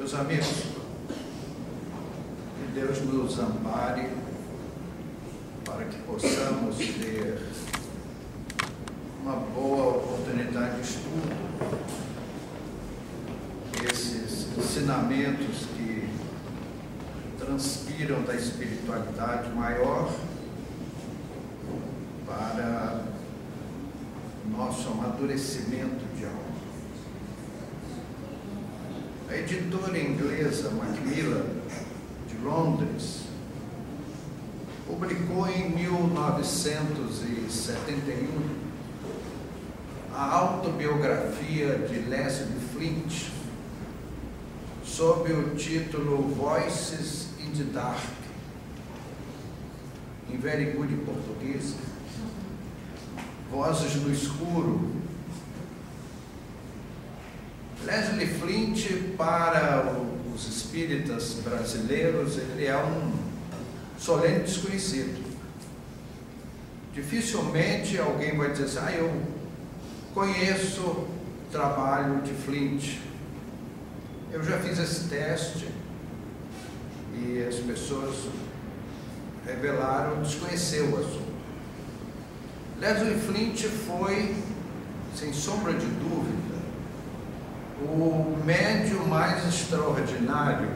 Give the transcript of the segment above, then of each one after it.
Meus amigos, que Deus nos ampare para que possamos ter uma boa oportunidade de estudo, esses ensinamentos que transpiram da espiritualidade maior para nosso amadurecimento de alma. A editora inglesa Macmillan, de Londres, publicou em 1971 a autobiografia de Leslie Flint, sob o título Voices in the Dark, em very good português, Vozes no Escuro. Leslie Flint, para os espíritas brasileiros, ele é um solene desconhecido. Dificilmente alguém vai dizer assim, eu conheço o trabalho de Flint. Eu já fiz esse teste e as pessoas revelaram desconhecer o assunto. Leslie Flint foi, sem sombra de dúvida, o médium mais extraordinário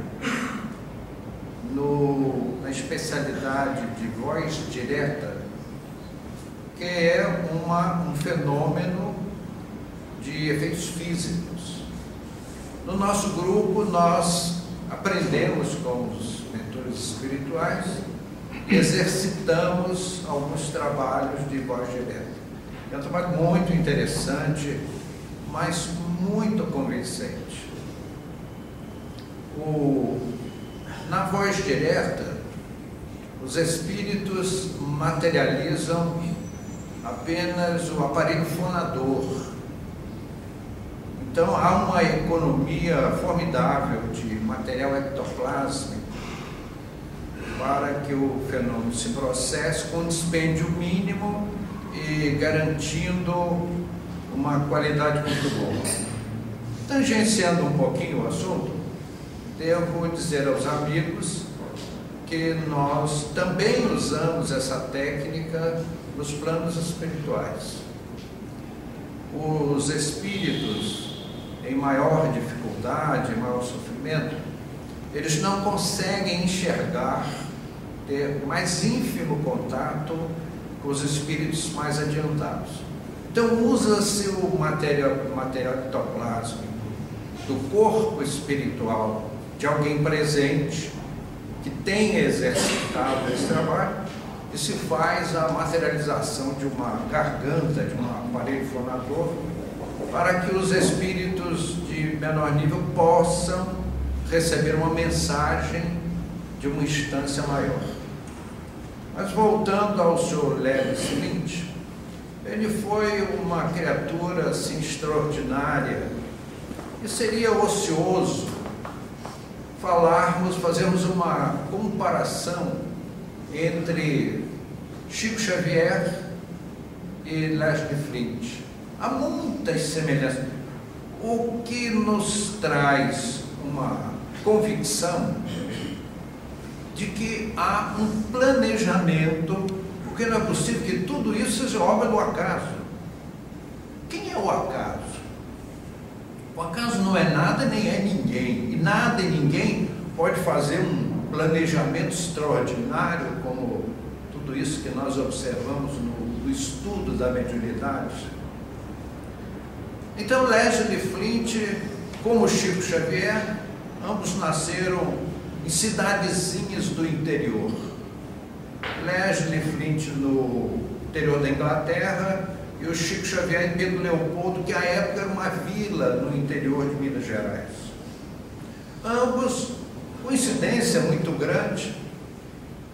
na especialidade de voz direta, que é um fenômeno de efeitos físicos. No nosso grupo, nós aprendemos com os mentores espirituais e exercitamos alguns trabalhos de voz direta. É um trabalho muito interessante, mas muito convincente. Na voz direta, os espíritos materializam apenas o aparelho fonador. Então há uma economia formidável de material ectoplásmico para que o fenômeno se processe com dispêndio mínimo e garantindo uma qualidade muito boa. Tangenciando um pouquinho o assunto, devo dizer aos amigos que nós também usamos essa técnica nos planos espirituais. Os espíritos em maior dificuldade, em maior sofrimento, eles não conseguem enxergar, ter o mais ínfimo contato com os espíritos mais adiantados. Então usa-se o material ectoplásmico do corpo espiritual de alguém presente que tenha exercitado esse trabalho e se faz a materialização de uma garganta, de um aparelho fonador, para que os espíritos de menor nível possam receber uma mensagem de uma instância maior. Mas voltando ao Sr. Leslie Flint, ele foi uma criatura assim extraordinária e seria ocioso fazermos uma comparação entre Chico Xavier e Leslie Flint. Há muitas semelhanças. O que nos traz uma convicção de que há um planejamento, porque não é possível que tudo isso seja obra do acaso. Quem é o acaso? O acaso não é nada nem é ninguém, e nada e ninguém pode fazer um planejamento extraordinário como tudo isso que nós observamos no estudo da mediunidade. Então Leslie Flint, como Chico Xavier, ambos nasceram em cidadezinhas do interior. Leslie Flint no interior da Inglaterra e o Chico Xavier em Pedro Leopoldo, que à época era uma vila no interior de Minas Gerais. Ambos, coincidência muito grande,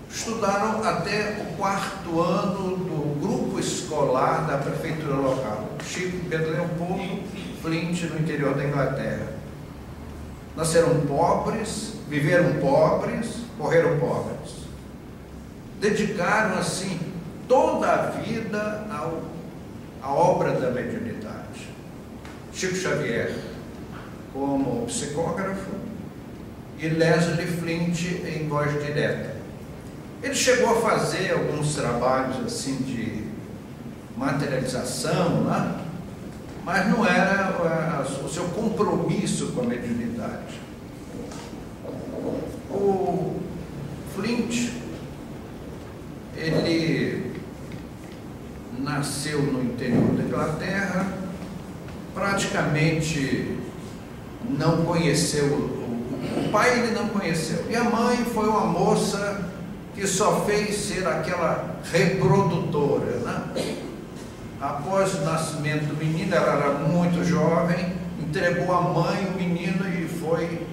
estudaram até o 4º ano do grupo escolar da prefeitura local. Chico em Pedro Leopoldo, Flint no interior da Inglaterra. Nasceram pobres, viveram pobres, morreram pobres. Dedicaram assim toda a vida à obra da mediunidade. Chico Xavier como psicógrafo e Leslie Flint em Voz Direta. Ele chegou a fazer alguns trabalhos assim de materialização, né? Mas não era o seu compromisso com a mediunidade. O Flint, ele nasceu no interior da Inglaterra, praticamente não conheceu, o pai ele não conheceu, e a mãe foi uma moça que só fez ser aquela reprodutora, né? Após o nascimento do menino, ela era muito jovem, entregou à mãe o menino e foi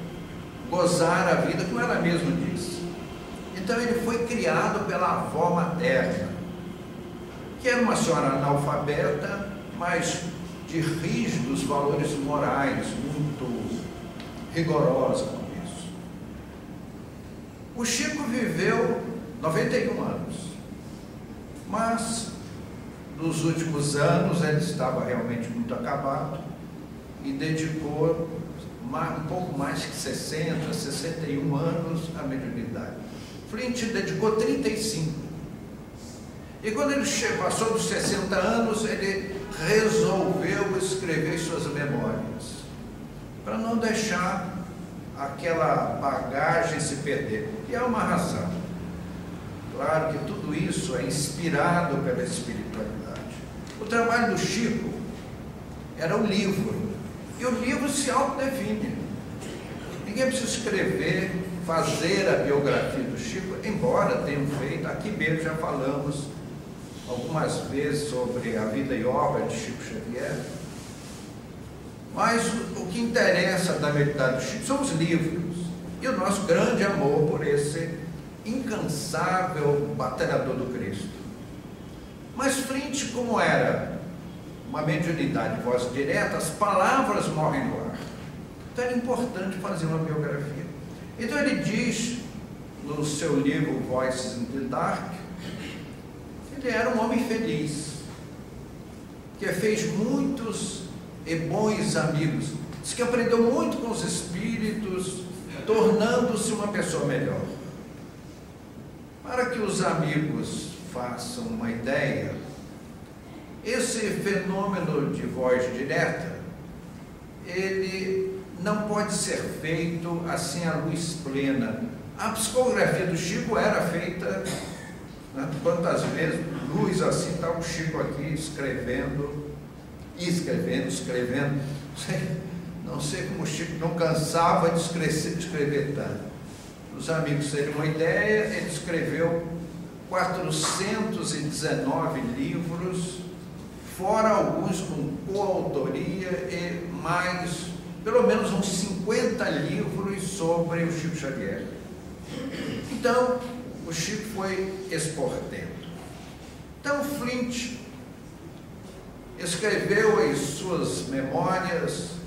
gozar a vida, como ela mesma disse. Então ele foi criado pela avó materna, que era uma senhora analfabeta, mas de rígidos valores morais, muito rigorosa com isso. O Chico viveu 91 anos, mas nos últimos anos ele estava realmente muito acabado e dedicou um pouco mais que 60, 61 anos à mediunidade. Flint dedicou 35. E quando ele passou dos 60 anos, ele resolveu escrever suas memórias, para não deixar aquela bagagem se perder. E há uma razão. Claro que tudo isso é inspirado pela espiritualidade. O trabalho do Chico era o livro, e o livro se autodefine. Ninguém precisa escrever, fazer a biografia do Chico, embora tenham feito, aqui mesmo já falamos algumas vezes sobre a vida e obra de Chico Xavier. Mas o que interessa da mediunidade do Chico são os livros, e o nosso grande amor por esse incansável batalhador do Cristo. Mas Flint, como era uma mediunidade de voz direta, as palavras morrem no ar. Então era importante fazer uma biografia. Então ele diz no seu livro Voices in the Dark, ele era um homem feliz, que fez muitos e bons amigos, diz que aprendeu muito com os espíritos, tornando-se uma pessoa melhor. Para que os amigos façam uma ideia, esse fenômeno de voz direta, ele não pode ser feito assim à luz plena. A psicografia do Chico era feita, né, quantas vezes, luz assim, está o Chico aqui escrevendo, não sei como o Chico não cansava de escrever tanto. Os amigos terem uma ideia, ele escreveu 419 livros, fora alguns com coautoria e mais, pelo menos uns 50 livros sobre o Chico Xavier. Então, o Chico foi exportando. Então, Flint escreveu as suas memórias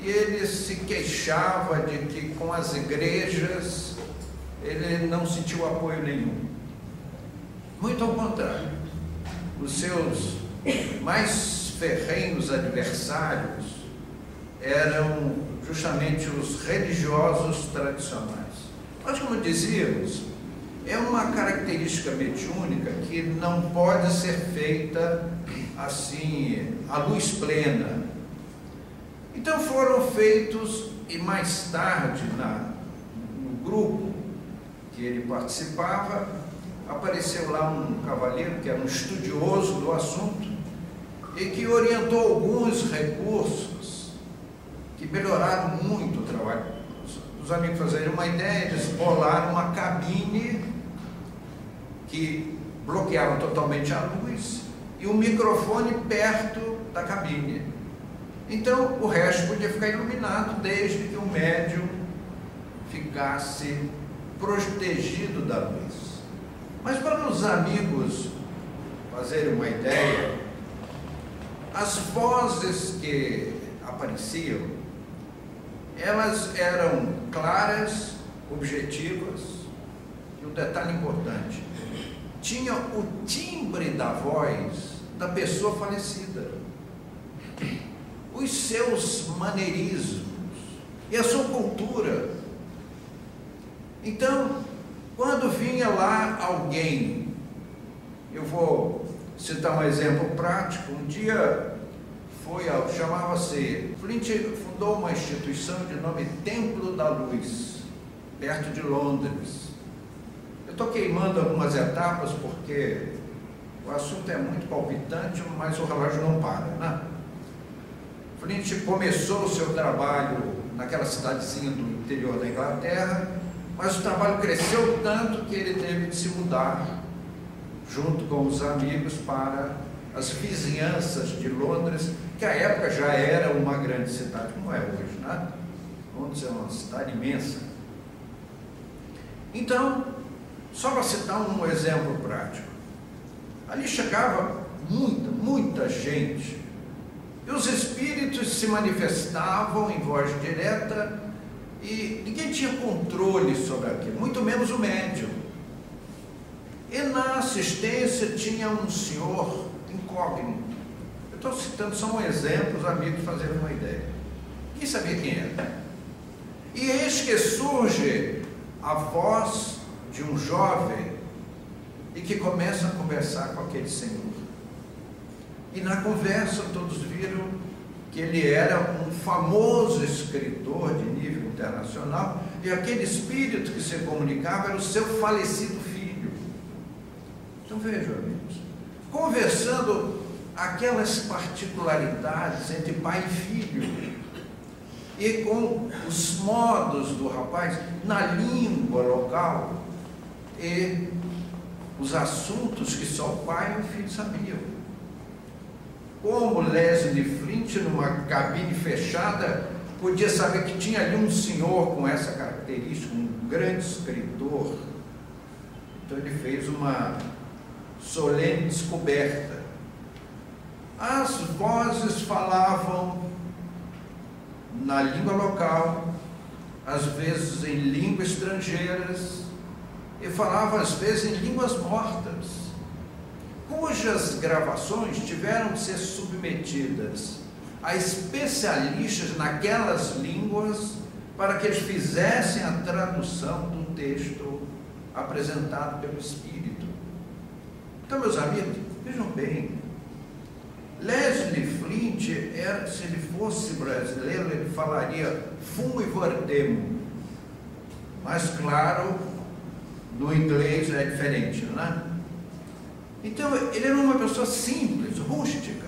e ele se queixava de que com as igrejas ele não sentiu apoio nenhum. Muito ao contrário, os seus mais ferrenhos adversários eram justamente os religiosos tradicionais. Mas, como dizíamos, é uma característica mediúnica que não pode ser feita assim, à luz plena. Então foram feitos, e mais tarde, no grupo que ele participava, apareceu lá um cavalheiro que era um estudioso do assunto e que orientou alguns recursos que melhoraram muito o trabalho. Os amigos fizeram uma ideia, eles bolaram uma cabine que bloqueava totalmente a luz e um microfone perto da cabine. Então o resto podia ficar iluminado desde que o médium ficasse protegido da luz. Mas para os amigos fazerem uma ideia, as vozes que apareciam, elas eram claras, objetivas, e um detalhe importante, tinha o timbre da voz da pessoa falecida, os seus maneirismos e a sua cultura. Então, quando vinha lá alguém, eu vou citar um exemplo prático. Um dia chamava-se, Flint fundou uma instituição de nome Templo da Luz, perto de Londres. Eu estou queimando algumas etapas porque o assunto é muito palpitante, mas o relógio não para, né? Flint começou o seu trabalho naquela cidadezinha do interior da Inglaterra, mas o trabalho cresceu tanto que ele teve de se mudar junto com os amigos para as vizinhanças de Londres, que à época já era uma grande cidade, como é hoje, né? Londres é uma cidade imensa. Então, só para citar um exemplo prático, ali chegava muita gente, e os espíritos se manifestavam em voz direta, e ninguém tinha controle sobre aquilo, muito menos o médium. E na assistência tinha um senhor incógnito. Eu estou citando só um exemplo, os amigos fazerem uma ideia. Ninguém sabia quem era. E eis que surge a voz de um jovem e que começa a conversar com aquele senhor. E na conversa todos viram que ele era um famoso escritor de nível internacional, e aquele espírito que se comunicava era o seu falecido filho. Então vejam, amigos, conversando aquelas particularidades entre pai e filho, e com os modos do rapaz na língua local, e os assuntos que só o pai e o filho sabiam. Como Leslie Flint, numa cabine fechada, podia saber que tinha ali um senhor com essa característica, um grande escritor. Então ele fez uma solene descoberta. As vozes falavam na língua local, às vezes em línguas estrangeiras, e falavam às vezes em línguas mortas, cujas gravações tiveram que ser submetidas a especialistas naquelas línguas para que eles fizessem a tradução do texto apresentado pelo Espírito. Então, meus amigos, vejam bem, Leslie Flint, se ele fosse brasileiro, ele falaria fumo e vordemo, mas claro, no inglês é diferente, não é? Então, ele era uma pessoa simples, rústica.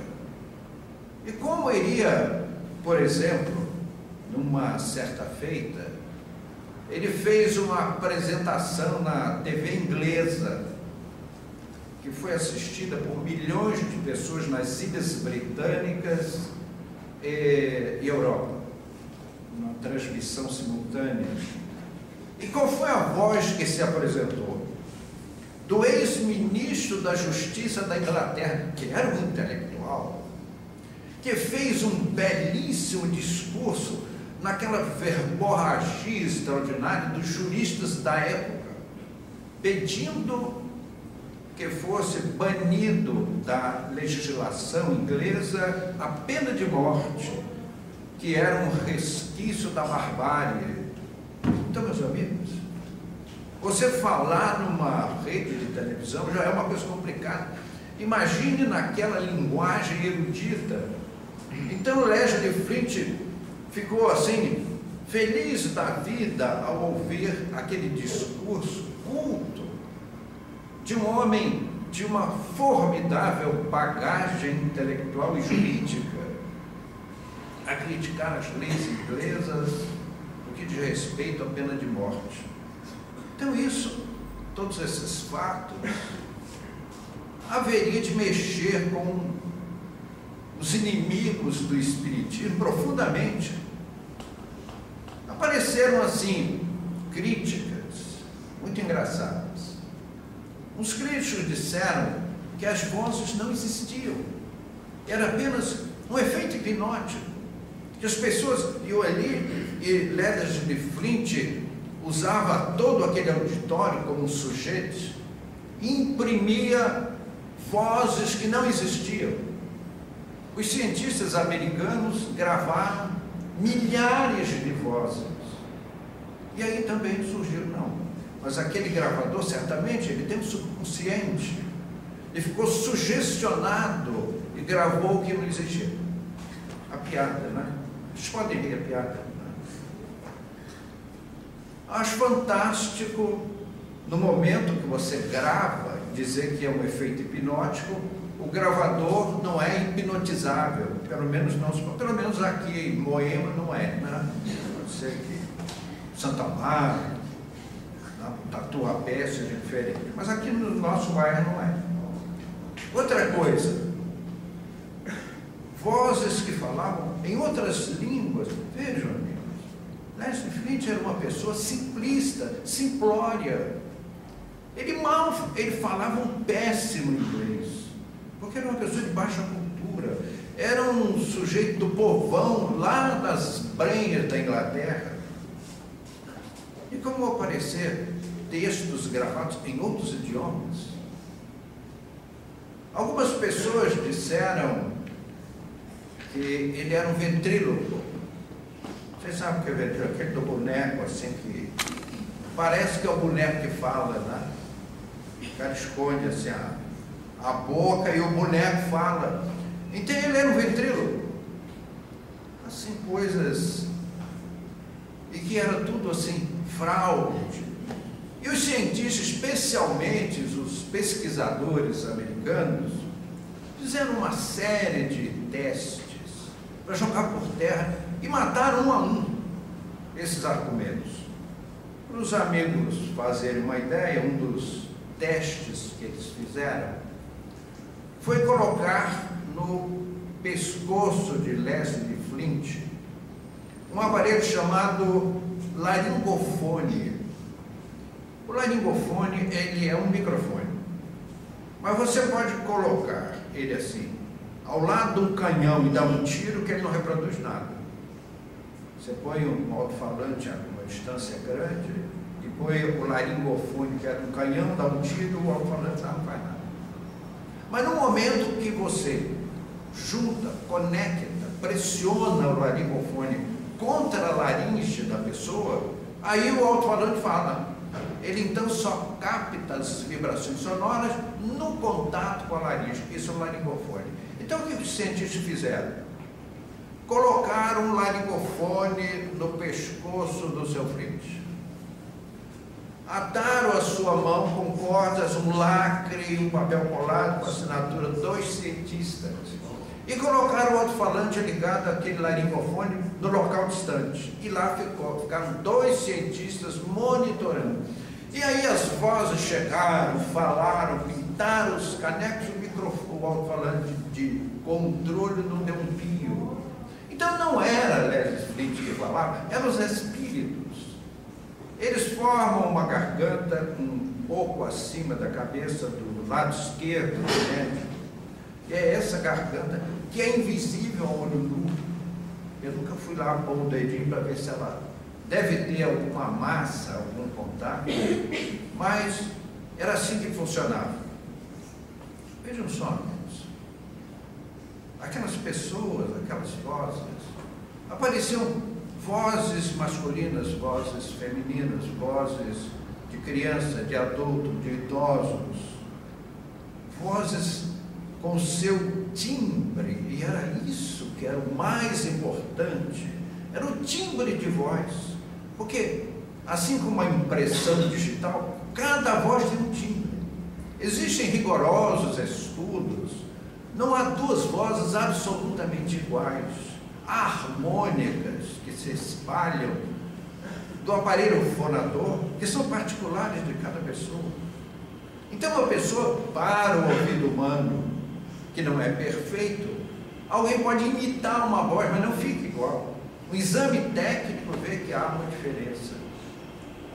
E como iria, por exemplo, numa certa feita, ele fez uma apresentação na TV inglesa, que foi assistida por milhões de pessoas nas ilhas britânicas e Europa, uma transmissão simultânea. E qual foi a voz que se apresentou? Do ex-ministro da Justiça da Inglaterra, que era um intelectual, que fez um belíssimo discurso naquela verborragia extraordinária dos juristas da época, pedindo que fosse banido da legislação inglesa a pena de morte, que era um resquício da barbárie. Então, meus amigos, você falar numa rede de televisão já é uma coisa complicada. Imagine naquela linguagem erudita. Então, Leslie Flint ficou assim, feliz da vida ao ouvir aquele discurso culto de um homem de uma formidável bagagem intelectual e jurídica, a criticar as leis inglesas no que diz respeito à pena de morte. Então isso, todos esses fatos, haveria de mexer com os inimigos do espiritismo profundamente. Apareceram assim críticas muito engraçadas. Os críticos disseram que as vozes não existiam, era apenas um efeito hipnótico, que as pessoas iam ali e Leslie Flint usava todo aquele auditório como sujeito, imprimia vozes que não existiam. Os cientistas americanos gravaram milhares de vozes. E aí também surgiu, não, mas aquele gravador, certamente, ele tem um subconsciente. Ele ficou sugestionado e gravou o que não existia. A piada, né? Vocês podem rir a piada, né? Acho fantástico, no momento que você grava, dizer que é um efeito hipnótico, o gravador não é hipnotizável, pelo menos aqui em Moema não é, né? Pode ser que Santa Amaro, Tatuapé seja diferente, mas aqui no nosso bairro não é. Outra coisa, vozes que falavam em outras línguas. Vejam, amigos, Leslie Flint era uma pessoa simplista, simplória. Ele falava um péssimo inglês, porque era uma pessoa de baixa cultura, era um sujeito do povão lá das Brenhas da Inglaterra. E como aparecer textos gravados em outros idiomas? Algumas pessoas disseram que ele era um ventríloco. Vocês sabem o que é ventríloco? Aquele do boneco, assim, que parece que é o boneco que fala, né? O cara esconde assim a boca e o boneco fala. Então ele era um ventríloco. Assim, coisas. E que era tudo assim, fraude. E os cientistas, especialmente os pesquisadores americanos, fizeram uma série de testes para jogar por terra e mataram um a um esses argumentos. Para os amigos fazerem uma ideia, um dos testes que eles fizeram foi colocar no pescoço de Leslie Flint um aparelho chamado laringofone. O laringofone, ele é um microfone, mas você pode colocar ele assim, ao lado de um canhão e dar um tiro que ele não reproduz nada. Você põe um alto-falante a uma distância grande e põe o laringofone, que é um canhão, dá um tiro, o alto-falante não faz nada. Mas no momento que você junta, conecta, pressiona o laringofone contra a laringe da pessoa, aí o alto-falante fala. Ele então só capta as vibrações sonoras no contato com a laringe. Isso é o laringofone. Então o que os cientistas fizeram? Colocaram um laringofone no pescoço do seu Flint. Ataram a sua mão com cordas, um lacre e um papel colado com a assinatura 2 cientistas. E colocaram o alto-falante ligado àquele laringofone no local distante. E lá ficaram 2 cientistas monitorando. E aí as vozes chegaram, falaram, pintaram os canecos, o alto-falante de controle não deu um pio. Então não era Leslie Flint que falava, eram os espíritos. Eles formam uma garganta um pouco acima da cabeça do lado esquerdo do médico. E é essa garganta que é invisível ao olho nu. Eu nunca fui lá pôr o dedinho para ver se ela deve ter alguma massa, algum contato, mas era assim que funcionava. Vejam só, amigos, aquelas pessoas, aquelas vozes, apareciam vozes masculinas, vozes femininas, vozes de criança, de adulto, de idosos, vozes com seu timbre, e era isso que era o mais importante, era o timbre de voz, porque assim como a impressão digital, cada voz tem um timbre. Existem rigorosos estudos, não há 2 vozes absolutamente iguais, há harmônicas que se espalham do aparelho fonador, que são particulares de cada pessoa. Então uma pessoa, para o ouvido humano, que não é perfeito, alguém pode imitar uma voz, mas não fica igual. O exame técnico vê que há uma diferença.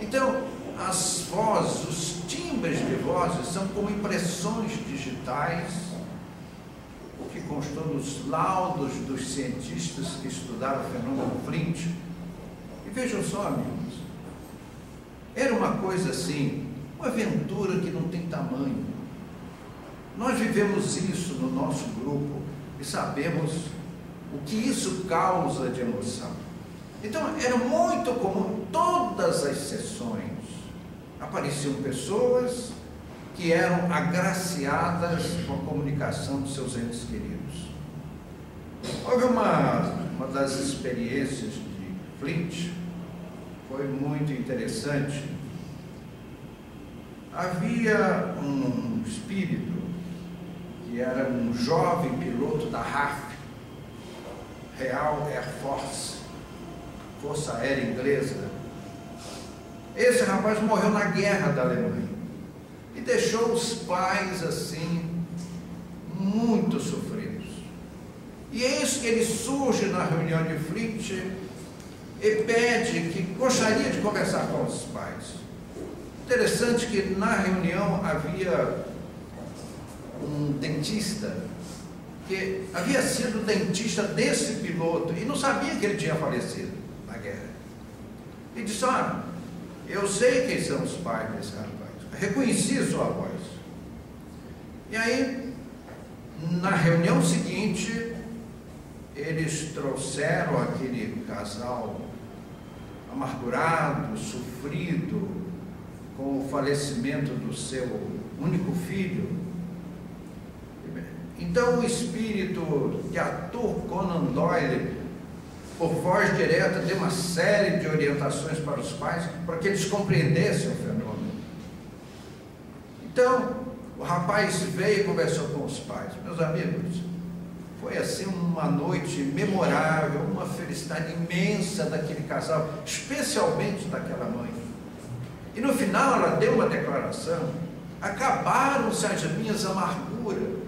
Então, as vozes, os timbres de vozes são como impressões digitais, o que constou nos laudos dos cientistas que estudaram o fenômeno Flint. E vejam só, amigos, era uma coisa assim, uma aventura que não tem tamanho. Nós vivemos isso no nosso grupo e sabemos o que isso causa de emoção. Então, era muito comum, todas as sessões, apareciam pessoas que eram agraciadas com a comunicação dos seus entes queridos. Houve uma das experiências de Flint, foi muito interessante. Havia um espírito que era um jovem piloto da RAF, Real Air Force, Força Aérea Inglesa. Esse rapaz morreu na guerra da Alemanha e deixou os pais assim muito sofridos. E é isso que ele surge na reunião de Flint e pede que gostaria de conversar com os pais. Interessante que na reunião havia um dentista que havia sido dentista desse piloto e não sabia que ele tinha falecido na guerra. E disse: olha, eu sei quem são os pais desse rapaz, reconheci sua voz. E aí, na reunião seguinte, eles trouxeram aquele casal amargurado, sofrido, com o falecimento do seu único filho. Então o espírito de Arthur Conan Doyle, por voz direta, deu uma série de orientações para os pais, para que eles compreendessem o fenômeno. Então, o rapaz veio e conversou com os pais. Meus amigos, foi assim uma noite memorável, uma felicidade imensa daquele casal, especialmente daquela mãe. E no final ela deu uma declaração: acabaram-se as minhas amarguras.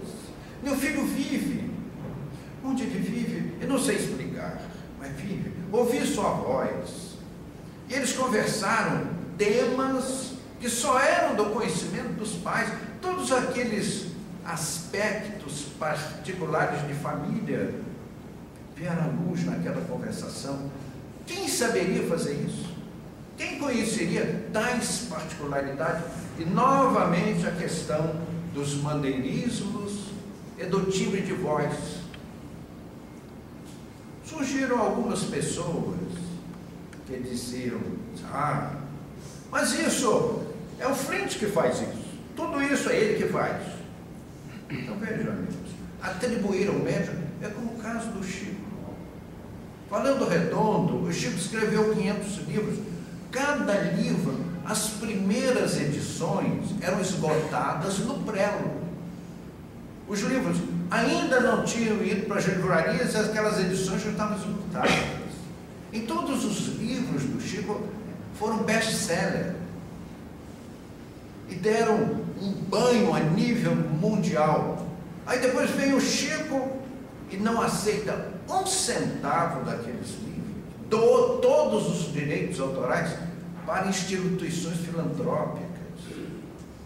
Meu filho vive. Onde ele vive? Eu não sei explicar, mas vive. Ouvi sua voz. E eles conversaram temas que só eram do conhecimento dos pais. Todos aqueles aspectos particulares de família vieram à luz naquela conversação. Quem saberia fazer isso? Quem conheceria tais particularidades? E novamente a questão dos maneirismos e do timbre de voz. Surgiram algumas pessoas que diziam: ah, mas isso é o Flint que faz isso, tudo isso é ele que faz. Então vejam, amigos, atribuir ao médium é como o caso do Chico. Falando redondo, o Chico escreveu 500 livros. Cada livro, as primeiras edições eram esgotadas no prelo. Os livros ainda não tinham ido para as livrarias e aquelas edições já estavam esgotadas. E todos os livros do Chico foram best-seller e deram um banho a nível mundial. Aí depois veio o Chico e não aceita um centavo daqueles livros, doou todos os direitos autorais para instituições filantrópicas.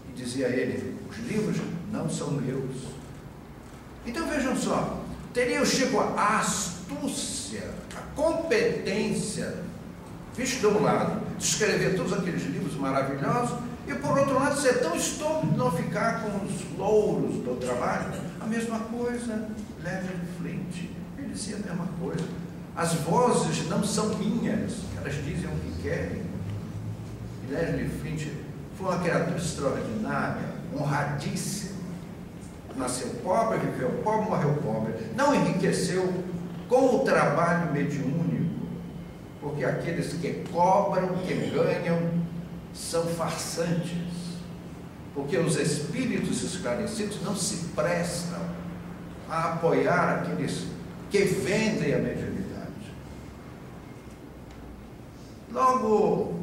E dizia ele: os livros não são meus. Então vejam só, teria o Chico a astúcia, a competência, visto de um lado, de escrever todos aqueles livros maravilhosos, e por outro lado ser tão estúpido de não ficar com os louros do trabalho. A mesma coisa, Leslie Flint, ele dizia a mesma coisa: as vozes não são minhas, elas dizem o que querem. E Leslie Flint foi uma criatura extraordinária, honradíssima. Nasceu pobre, viveu pobre, morreu pobre. Não enriqueceu com o trabalho mediúnico, porque aqueles que cobram, que ganham, são farsantes. Porque os espíritos esclarecidos não se prestam a apoiar aqueles que vendem a mediunidade. Logo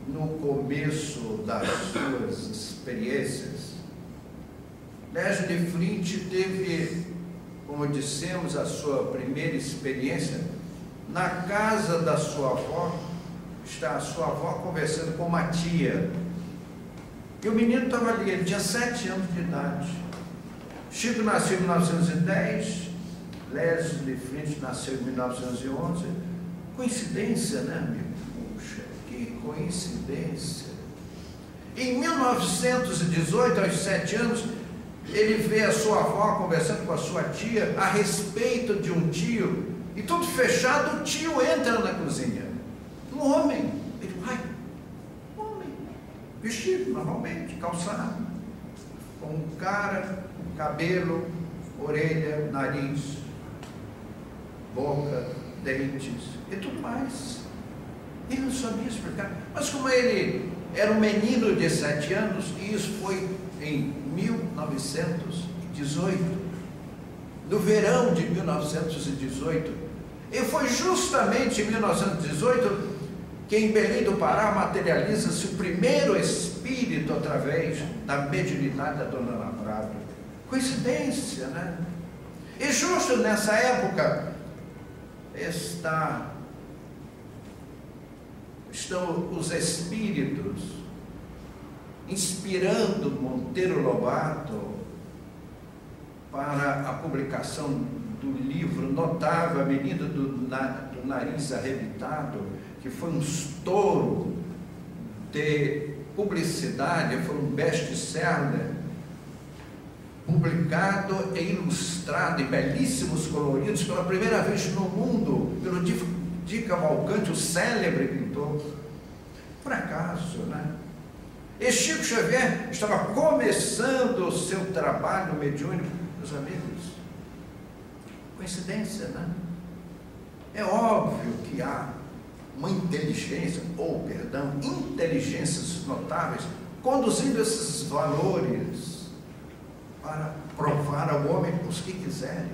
no começo das suas experiências, Leslie Flint teve, como dissemos, a sua primeira experiência na casa da sua avó. Está a sua avó conversando com uma tia, e o menino estava ali, ele tinha 7 anos de idade. Chico nasceu em 1910, Leslie Flint nasceu em 1911. Coincidência, né, amigo? Puxa, que coincidência. Em 1918, aos 7 anos, ele vê a sua avó conversando com a sua tia a respeito de um tio, e tudo fechado, o tio entra na cozinha. Um homem. Ele vai, homem. vestido normalmente, calçado, com cara, cabelo, orelha, nariz, boca, dentes e tudo mais. Ele não sabia explicar. Mas como ele era um menino de 7 anos, e isso foi em 1918, no verão de 1918, e foi justamente em 1918 que em Belém do Pará materializa-se o primeiro espírito através da mediunidade da Dona Ana Prado. Coincidência, né? E justo nessa época estão os espíritos inspirando Monteiro Lobato para a publicação do livro notável A Menina do Nariz Arrebitado, que foi um estouro de publicidade, foi um best-seller, publicado e ilustrado em belíssimos coloridos pela primeira vez no mundo pelo Di Cavalcanti, o célebre pintor. Por acaso, né? E Chico Xavier estava começando o seu trabalho mediúnico, meus amigos. Coincidência, né? É óbvio que há uma inteligências notáveis conduzindo esses valores para provar ao homem os que quiserem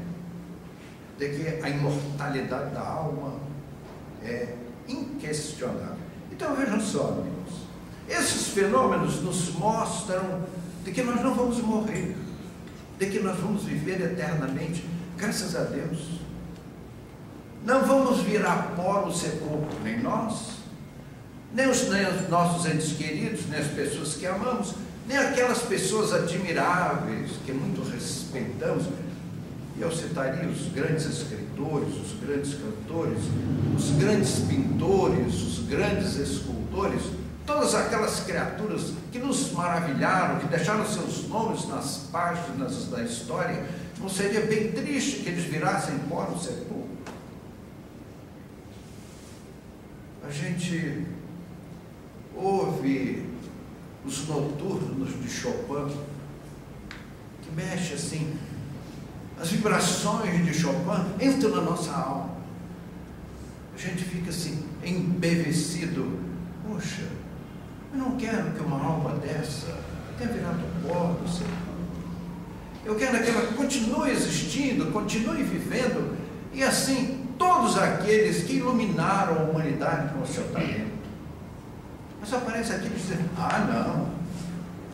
de que a imortalidade da alma é inquestionável. Então vejam só, amigos, esses fenômenos nos mostram de que nós não vamos morrer, de que nós vamos viver eternamente, graças a Deus. Não vamos virar pó no sepulcro, nem nós, nem os nossos entes queridos, nem as pessoas que amamos, nem aquelas pessoas admiráveis que muito respeitamos. E eu citaria os grandes escritores, os grandes cantores, os grandes pintores, os grandes escultores, todas aquelas criaturas que nos maravilharam, que deixaram seus nomes nas páginas da história. Não seria bem triste que eles virassem pó no sepulcro? A gente ouve os noturnos de Chopin, que mexe assim, as vibrações de Chopin entram na nossa alma. A gente fica assim, embevecido. Poxa, eu não quero que uma alma dessa tenha virado pó no sepulcro. Eu quero que ela continue existindo, continue vivendo, e assim, todos aqueles que iluminaram a humanidade com o seu talento. Mas aparece aqui dizendo, não,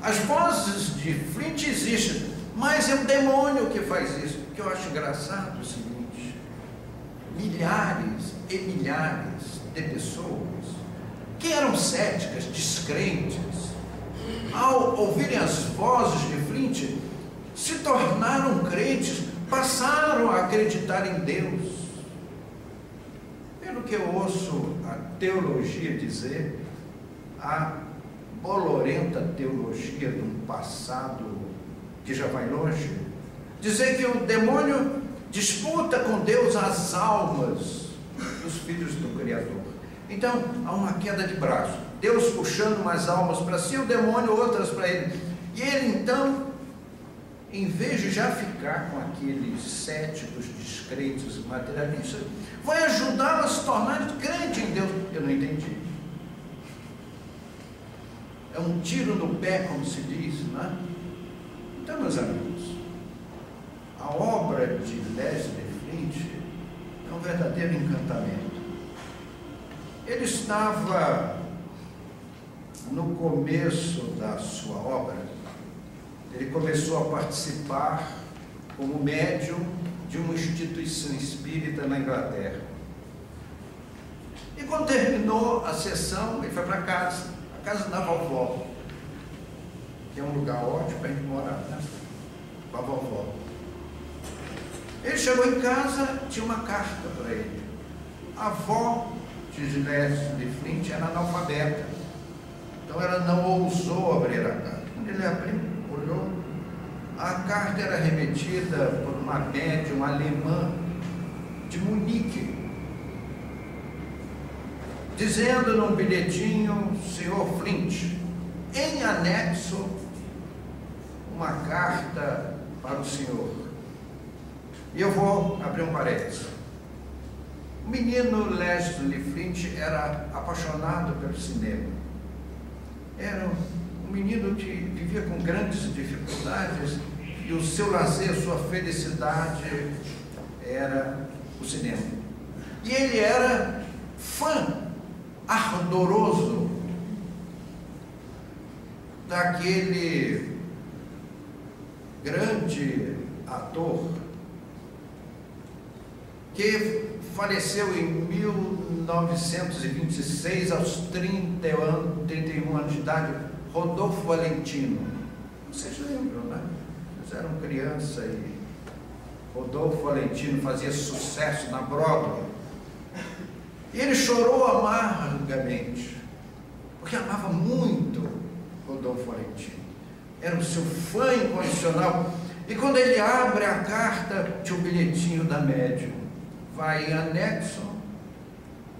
as vozes de Flint existem, mas é um demônio que faz isso. O que eu acho engraçado é o seguinte: milhares e milhares de pessoas que eram céticas, descrentes, ao ouvirem as vozes de Flint, se tornaram crentes, passaram a acreditar em Deus. Pelo que eu ouço a teologia dizer, a bolorenta teologia de um passado que já vai longe, dizer que o demônio disputa com Deus as almas dos filhos do Criador. Então, há uma queda de braço, Deus puxando umas almas para si, o demônio outras para ele. E ele então, em vez de já ficar com aqueles céticos, descrentes, materialistas, vai ajudá-lo a se tornar crente em Deus. Eu não entendi. É um tiro no pé, como se diz, não é? Então, meus amigos, a obra de Leslie Flint é um verdadeiro encantamento. Ele estava no começo da sua obra, ele começou a participar como médium de uma instituição espírita na Inglaterra. E quando terminou a sessão, ele foi para casa, a casa da vovó, que é um lugar ótimo para a gente morar, né? Com a vovó. Ele chegou em casa, tinha uma carta para ele. A avó de Leslie Flint era analfabeta, então ela não ousou abrir a carta. Quando ele abriu, olhou, a carta era remetida por uma médium alemã de Munique, dizendo num bilhetinho: senhor Flint, em anexo uma carta para o senhor. E eu vou abrir um parênteses. O menino Leslie Flint era apaixonado pelo cinema. Era um menino que vivia com grandes dificuldades e o seu lazer, sua felicidade era o cinema. E ele era fã ardoroso daquele grande ator que faleceu em 1926, aos 31 anos de idade, Rodolfo Valentino. Vocês lembram, né? Eles eram criança e Rodolfo Valentino fazia sucesso na Broadway. E ele chorou amargamente, porque amava muito Rodolfo Valentino. Era o seu fã incondicional. E quando ele abre a carta, tinha o bilhetinho da médium. Vai em anexo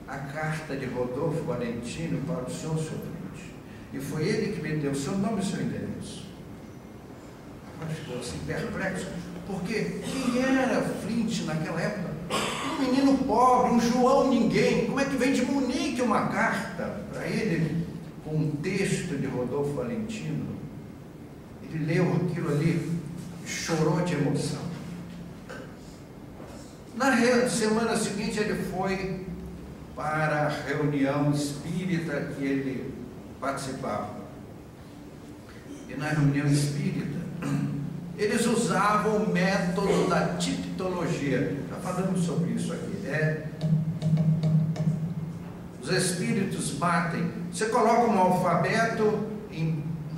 a carta de Rodolfo Valentino para o senhor Flint. E foi ele que me deu o seu nome e seu endereço. Agora ficou assim perplexo, porque quem era Flint naquela época? Um menino pobre, um João ninguém. Como é que vem de Munique uma carta para ele com um texto de Rodolfo Valentino? Ele leu aquilo ali e chorou de emoção. Na semana seguinte ele foi para a reunião espírita que ele participava. E na reunião espírita eles usavam o método da tipologia. Já falamos sobre isso aqui. Os espíritos batem. Você coloca um alfabeto,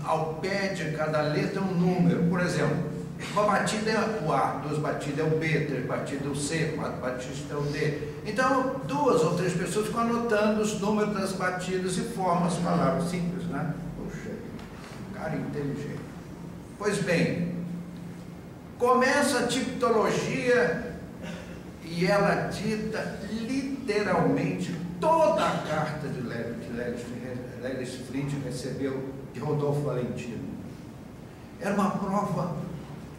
ao pé de cada letra um número. Por exemplo, uma batida é o A, 2 batidas é o B, 3 batidas é o C, 4 batidas é o D. Então, 2 ou 3 pessoas ficam anotando os números das batidas e formam as palavras. Simples, né? Puxa, cara inteligente. Pois bem, começa a tipologia e ela dita literalmente toda a carta de Leslie Flint recebeu de Rodolfo Valentino. Era uma prova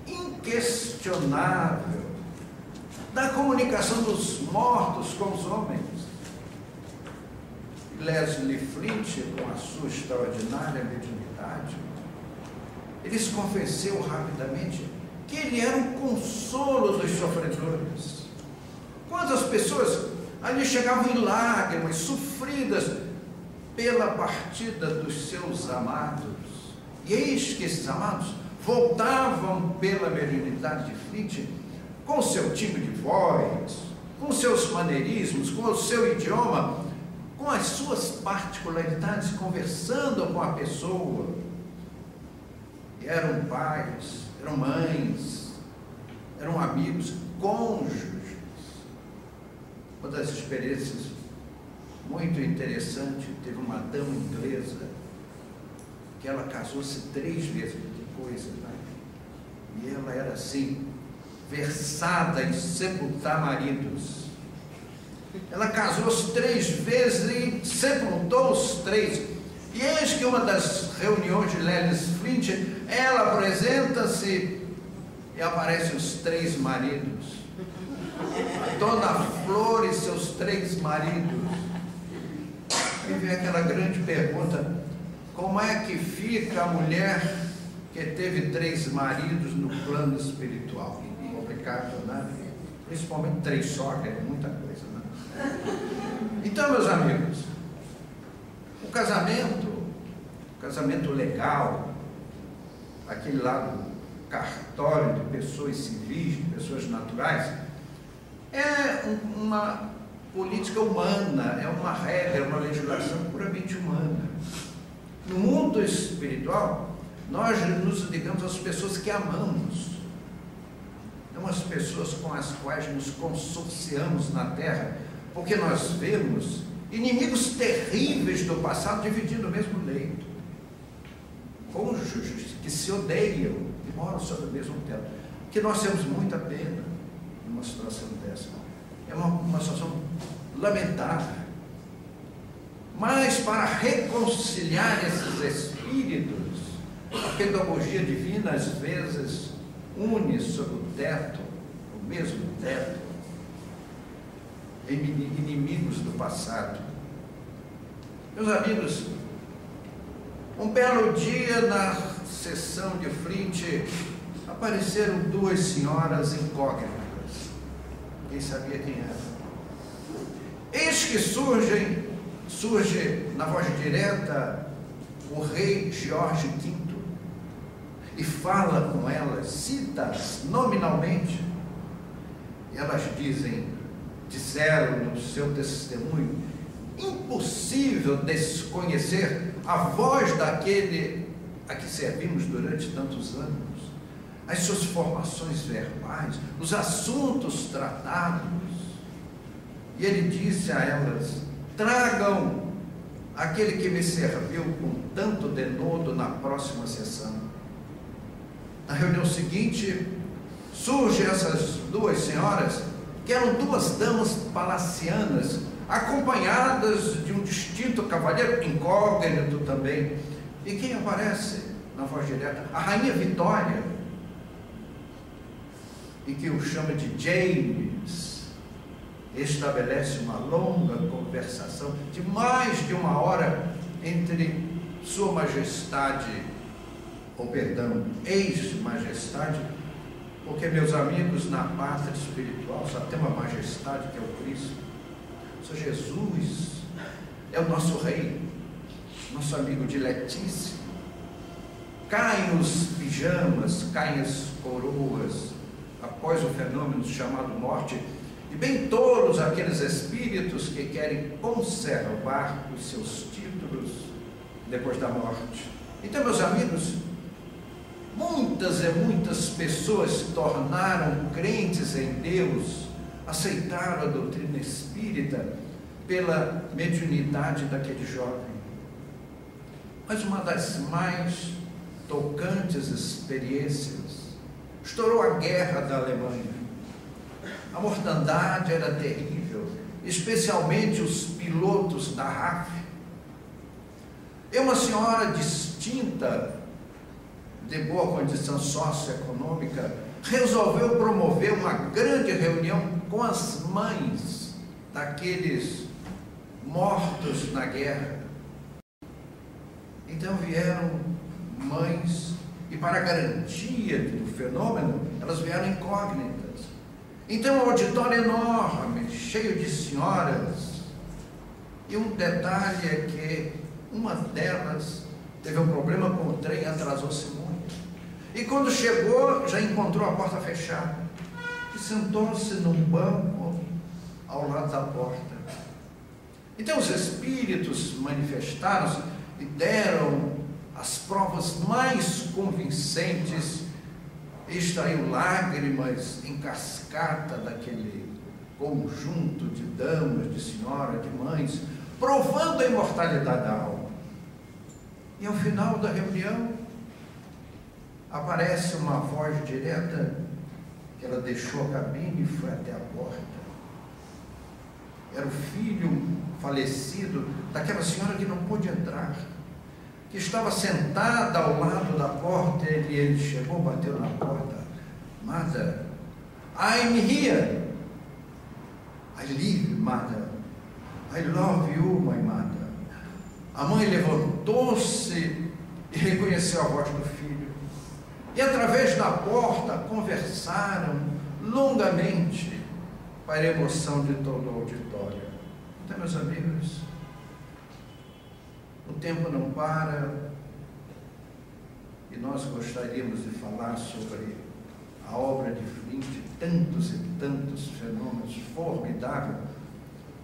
inquestionável da comunicação dos mortos com os homens. Leslie Flint, com a sua extraordinária mediunidade, ele se convenceu rapidamente que ele era um consolo dos sofredores. Quantas pessoas ali chegavam em lágrimas, sofridas pela partida dos seus amados, e eis que esses amados voltavam pela mediunidade de Flint com o seu timbre de voz, com seus maneirismos, com o seu idioma, com as suas particularidades, conversando com a pessoa. E eram pais, eram mães, eram amigos, cônjuges. Uma das experiências muito interessante, teve uma dama inglesa que ela casou-se 3 vezes, que coisa, né? E ela era assim, versada em sepultar maridos. Ela casou-se 3 vezes e sepultou os 3. E eis que uma das reuniões de Leslie Flint, ela apresenta-se e aparecem os 3 maridos. Dona Flor e seus 3 maridos. E vem aquela grande pergunta: como é que fica a mulher que teve 3 maridos no plano espiritual? Complicado, né? Principalmente 3 sogras, é muita coisa, né? Então, meus amigos, o casamento legal, aquele lá do cartório de pessoas civis, de pessoas naturais, é uma política humana, é uma regra, uma legislação puramente humana. No mundo espiritual, nós nos ligamos às pessoas que amamos, não às pessoas com as quais nos consorciamos na terra, porque nós vemos inimigos terríveis do passado dividindo o mesmo leito, cônjuges que se odeiam e moram sob o mesmo teto, que nós temos muita pena numa situação dessa. É uma situação lamentável. mas para reconciliar esses espíritos, a pedagogia divina às vezes une sobre o teto, o mesmo teto, inimigos do passado. Meus amigos, um belo dia na sessão de frente apareceram duas senhoras incógnitas. Quem sabia quem era? Eis que surge na voz direta o rei Jorge V e fala com elas, cita-as nominalmente, e elas disseram no seu testemunho: impossível desconhecer a voz daquele a que servimos durante tantos anos, as suas formações verbais, os assuntos tratados. E ele disse a elas: tragam aquele que me serviu com tanto denodo na próxima sessão. Na reunião seguinte, surgem essas duas senhoras, que eram duas damas palacianas, acompanhadas de um distinto cavalheiro, incógnito também. E quem aparece na voz direta? A rainha Vitória, e que o chama de James. Estabelece uma longa conversação de mais de uma hora entre Sua Majestade, ex-majestade, porque, meus amigos, na pátria espiritual só tem uma majestade, que é o Cristo. O Senhor Jesus é o nosso rei, nosso amigo diletíssimo. Caem os pijamas, caem as coroas após o fenômeno chamado morte, e bem todos aqueles espíritos que querem conservar os seus títulos depois da morte. Então, meus amigos, muitas e muitas pessoas se tornaram crentes em Deus, aceitaram a doutrina espírita pela mediunidade daquele jovem. Mas uma das mais tocantes experiências, estourou a guerra da Alemanha. A mortandade era terrível, especialmente os pilotos da RAF. E uma senhora distinta, de boa condição socioeconômica, resolveu promover uma grande reunião com as mães daqueles mortos na guerra. Então vieram mães, e para garantia do fenômeno, elas vieram incógnitas. Então um auditório enorme, cheio de senhoras, e um detalhe é que uma delas teve um problema com o trem e atrasou-se muito. E quando chegou, já encontrou a porta fechada. E sentou-se num banco ao lado da porta. Então os espíritos manifestaram-se e deram as provas mais convincentes, e extraiu lágrimas em cascata daquele conjunto de damas, de senhoras, de mães, provando a imortalidade da alma. E ao final da reunião, aparece uma voz direta, que ela deixou a cabine e foi até a porta. Era o filho falecido daquela senhora que não pôde entrar, que estava sentada ao lado da porta. Ele chegou, bateu na porta. Mother, I'm here. I live, mother. I love you, my mother. A mãe levantou-se e reconheceu a voz do filho. E através da porta conversaram longamente, para a emoção de todo o auditório. Então, meus amigos, o tempo não para, e nós gostaríamos de falar sobre a obra de Flint, tantos e tantos fenômenos formidáveis,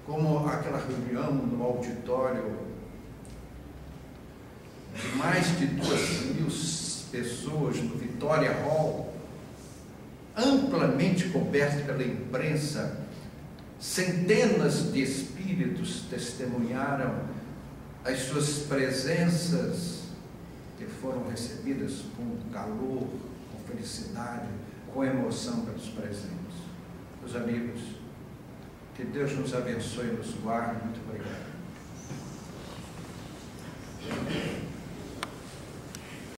como aquela reunião no auditório de mais de 2.000 pessoas no Victoria Hall, amplamente coberto pela imprensa. Centenas de espíritos testemunharam as suas presenças, que foram recebidas com calor, com felicidade, com emoção pelos presentes. Meus amigos, que Deus nos abençoe e nos guarde. Muito obrigado.